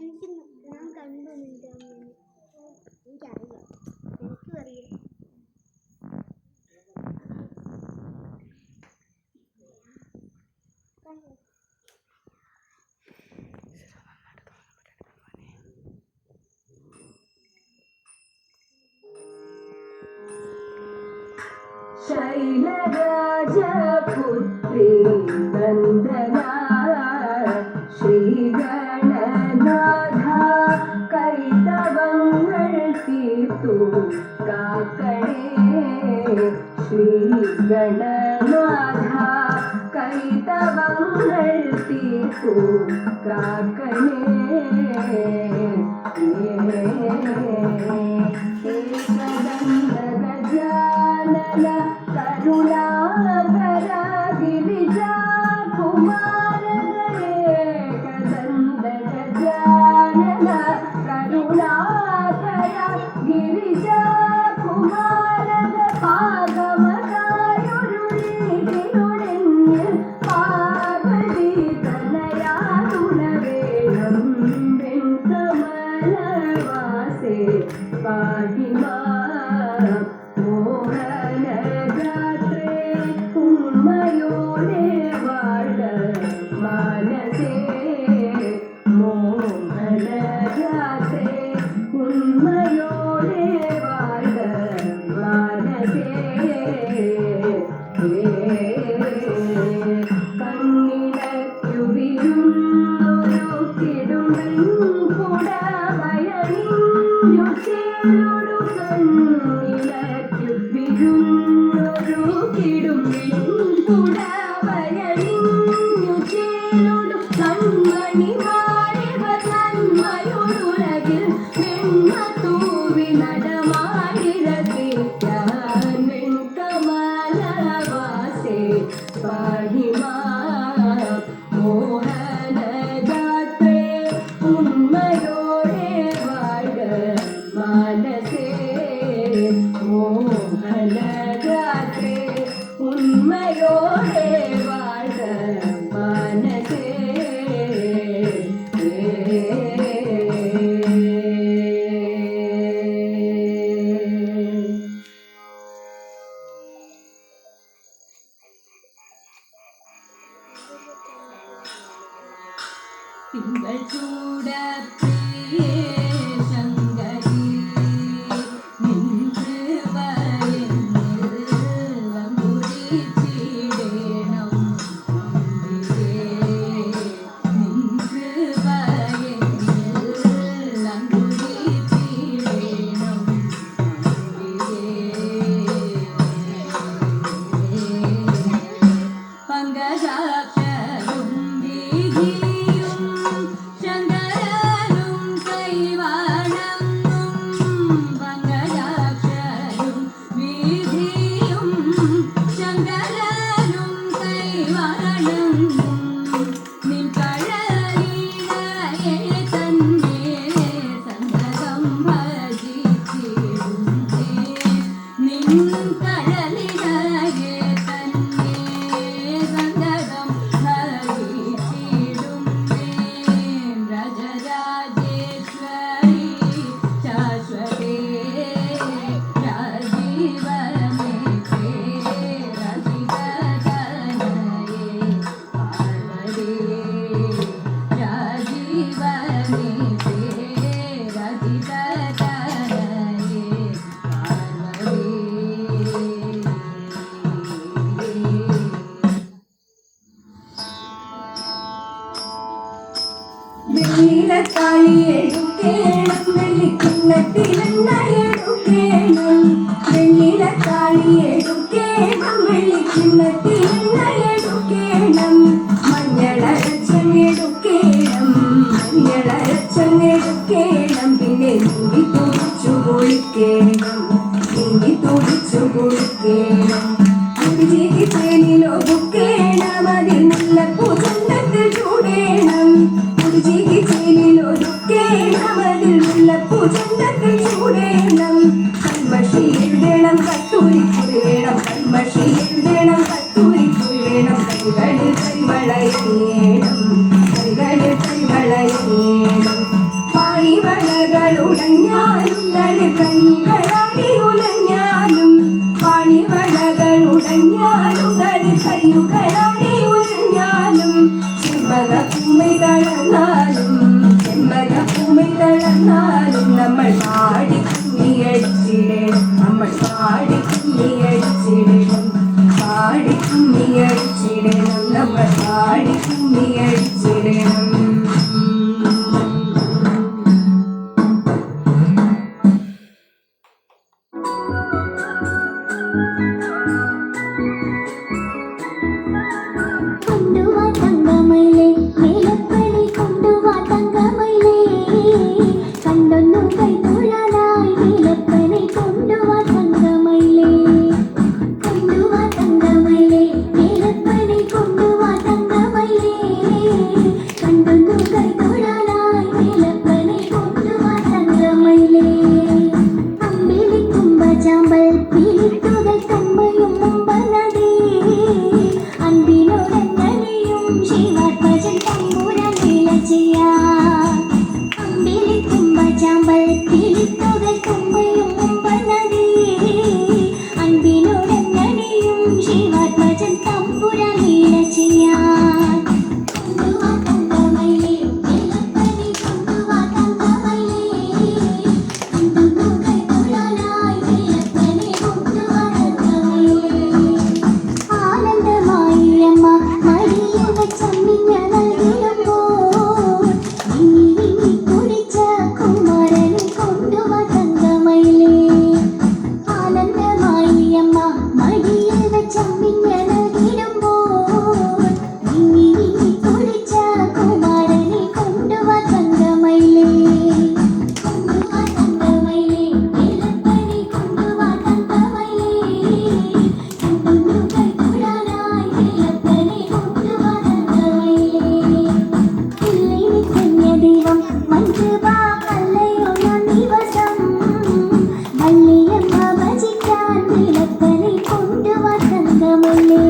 എനിക്ക് ഞാൻ കണ്ടു നിന്റെ അമ്മേനെ. എനിക്കറിയാം, എനിക്കും അറിയാം. ശൈലരാജപുത്രി വന്ദനാ ശ്രീഗണനാഥ കൈതവങ്ങൾ തീർത്തു കാക്കണേ. ശ്രീഗണനാഥ കൈതവങ്ങൾ തീർത്തു കാക്കണേ. ഗജാനന കരുണാകര ഗിരിജാ കുമാര ഏകദന്ത ഗജാനന കരുണാകര ഗിരിജാ കുമാര പാദമതായൊരുളിനുടഞ്ഞ് പാർവതി തനയാതുണവേണം വെങ്കമലവാസേ പാഹിമാ. മോഹനഗാത്രേ ഉമ്മയോടെ വാഴ മാനസേ. മോഹനഗാത്രേ ഉമ്മയോടെ വാഴ മാനസേ. കണ്ണിടയ്ക്കു വിരുന്നൊരു കിടുമ്പൻ കുടവയണിഞ്ഞു ചേരൊരു കണ്ണിടയ്ക്കു വിരുന്നൊരു കിടുമ്പിൻ കുടവയണിഞ്ഞു ചേരൊരു കൺമണിമാരിവ നന്മയൊടുലകിൽ വെണ്ണ തൂവി നടമാടിരസിക്കാൻ വെങ്കമലവാസേ പാഹിമാ. മോഹനഗാത്രേ ഉന്മയോടെ വാഴ മാനസേ. മോഹനഗാത്രേ ഉന്മയോടെ വാഴ മാനസേ. തിങ്കൾ ചൂടപ്രിയേ ശങ്കരി നിன்று വയന്നിൽ കുടിച്ചിടേണം നിன்று വയന്നിൽ കുടിച്ചിടേണം. പങ്കജാക്ഷരും വിധിയും ശങ്കരനും കൈവാണങ്ങും. പങ്കജാക്ഷരും വിധിയും ശങ്കരനും കൈവാണങ്ങും. നിൻ കഴലിടയെ തന്നെ സന്തതം ഭജിച്ചിടുന്നേ. നിൻ കഴലിടയെ തന്നെ സന്തതം ഭജിച്ചിടുന്നേ. വ്രജരാജേശ്വരി ശാശ്വതേ രാജീവനേ രസികതനയേ പാർവതീ. രാജീവനേ രസികതനയേ പാർവതീ. വെള്ളിലത്താഴിയെടുക്കേണം വെള്ളിക്കിണ്ണത്തിലെണ്ണയെടുക്കേണം. വെള്ളിലത്താഴിയെടുക്കേണം വെള്ളിക്കിണ്ണത്തിലെണ്ണയെടുക്കേണം. മഞ്ഞളരച്ചെടുക്കേണം മഞ്ഞളരച്ചെടുക്കേണം. പിന്നെ തുടി തുടിച്ചു കുളിക്കേണം തുടി തുടിച്ചു കുളിക്കേണം. കുടിചേക്ക് ചേലിലൊതുക്കേണം അതിൽ നല്ല പൂച്ചണ്ടത്തിൽ ചൂടേണം. കുടിചേക്ക് ചേലിലൊതുക്കേണം അതിൽ നല്ല പൂച്ചണ്ടത്തിൽ ചൂടേണം. കൺമഷി എഴുതണം കത്തൂരിക്കുറി വേണം കൺമഷി എഴുതണം കത്തൂരിക്കുറി വേണം. കൈകളിൽ കൈവ കൈവളയേണം കൈകളിൽ കൈവളയേണം പാണിവളകളുടഞ്ഞാലും കൈകളാടി ഉലഞ്ഞാലും പാണിവളകളുടഞ്ഞാലും കൈകളാടി ഉലഞ്ഞാലും ചെമ്പകപ്പൂമി തളർന്നാലും ചെമ്പകപ്പൂമി തളർന്നാലും നമ്മൾ പാടി കുമ്മിയടിച്ചിടണം നമ്മൾ പാടി കുമ്മിയടിച്ചിടണം പാടി കുമ്മിയടിച്ചിടണം നമ്മൾ പാടി കുമ്മിയടിച്ചിടണം കൊണ്ടുവാ തങ്കമയിലേ നീലപ്പനി കൊണ്ടുവാ തങ്കമയിലേ കണ്ടൊന്നു കൈതൊഴാനായി നീലപ്പനി കൊണ്ടുവാ തങ്കമയിലേ കൊണ്ടുവാ തങ്കമയിലേ നീലപ്പനി കൊണ്ടുവാ തങ്കമയിലേ കണ്ടൊന്നു കൈതൊഴാനായി നീലപ്പനി കൊണ്ടുവാ തങ്കമയിലേ അമ്പിളി കുമ്പചാമ്പൽ പീലിത്തുകൾ കമ്പയും മുമ്പനദീ അൻപിനോടങ്ങനെയും ശിവാത്മജൻ തമ്പുരാൻ ലീല ചെയ്യാം അമ്പിളി കുമ്പചാമ്പൽ പീലിത്തുകൾ കമ്പയും മുമ്പനദീ അൻപിനോടങ്ങനെയും ശിവാത്മജൻ തമ്പുരാൻ ലീല ചെയ്യാം കൊണ്ടുവാ തങ്കമയിലേ നീലപ്പനി കൊണ്ടുവാ തങ്കമയിലേ കണ്ടൊന്നു കൈതൊഴാനായി നീലപ്പനി കൊണ്ടുവാ തങ്കമയിലേ ആനന്ദമായി അമ്മ മടിയിൽ വെച്ചമ്മിഞ്ഞ നൽകിടുമ്പോൾ വിങ്ങി വിങ്ങി കുടിച്ച കുമാരനെ കൊണ്ടുവാ തങ്കമയിലേ ആനന്ദമായി അമ്മ മടിയിൽ വെച്ചമ്മിഞ്ഞ നൽകിടുമ്പോൾ വിങ്ങി വിങ്ങി കുടിച്ച കുമാരനെ കൊണ്ടുവാ തങ്കമയിലേ കൊണ്ടുവാ തങ്കമയിലേ നീലപ്പനി കൊണ്ടുവാ തങ്കമയിലേ കണ്ടൊന്നു കൈതൊഴാനായി നീലപ്പനി കൊണ്ടുവാ തങ്കമയിലേ ഇല്ലിനി പുണ്യദൈവം മഞ്ജുവാ അല്ലയോ ഞാൻ ദിവസം വള്ളിയമ്മ ഭജിക്കാൻ നീലപ്പനി കൊണ്ടുവാ തങ്കമയിലേ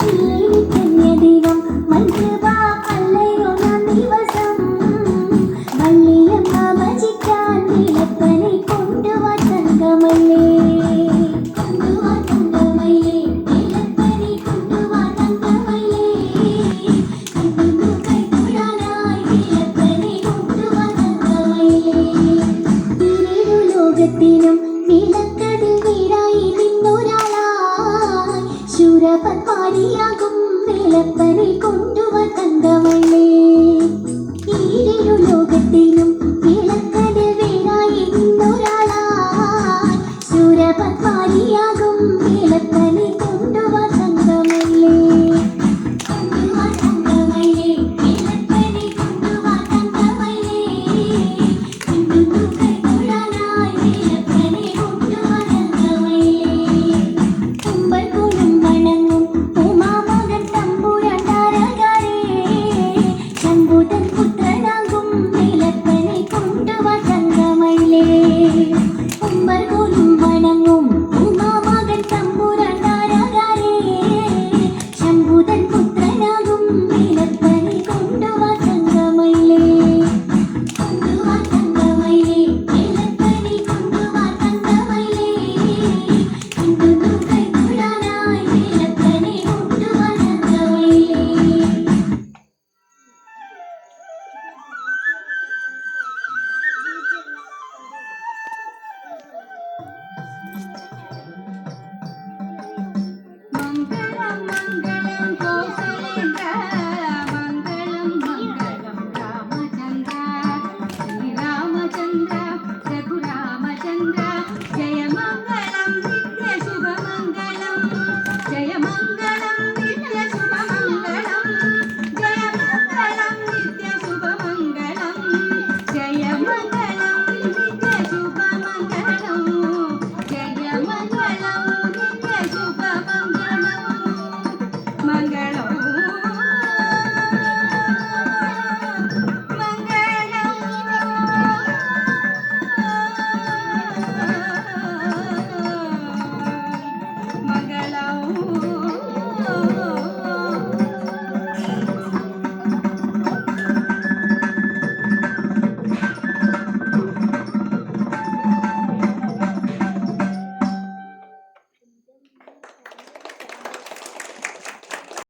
ഇല്ലിനി പുണ്യദൈവം മഞ്ജുവാ അല്ലയോ ഞാൻ ദിവസം വള്ളിയമ്മ ഭജിക്കാൻ നീലപ്പനി കൊണ്ടുവാ തങ്കമയിലേ കൊണ്ടുവാ തങ്കമയിലേ നീലപ്പനി കൊണ്ടുവാ തങ്കമയിലേ കണ്ടൊന്നു കൈതൊഴാനായി നീലപ്പനി കൊണ്ടുവാ തങ്കമയിലേ ഈരേഴു ലോകത്തിനും വിളക്കതിൽ വീടായി നിന്നൊരാളായി ശൂരപത്മാരിയാകും നീലപ്പനി കൊണ്ടുവാ തങ്കമയിലേ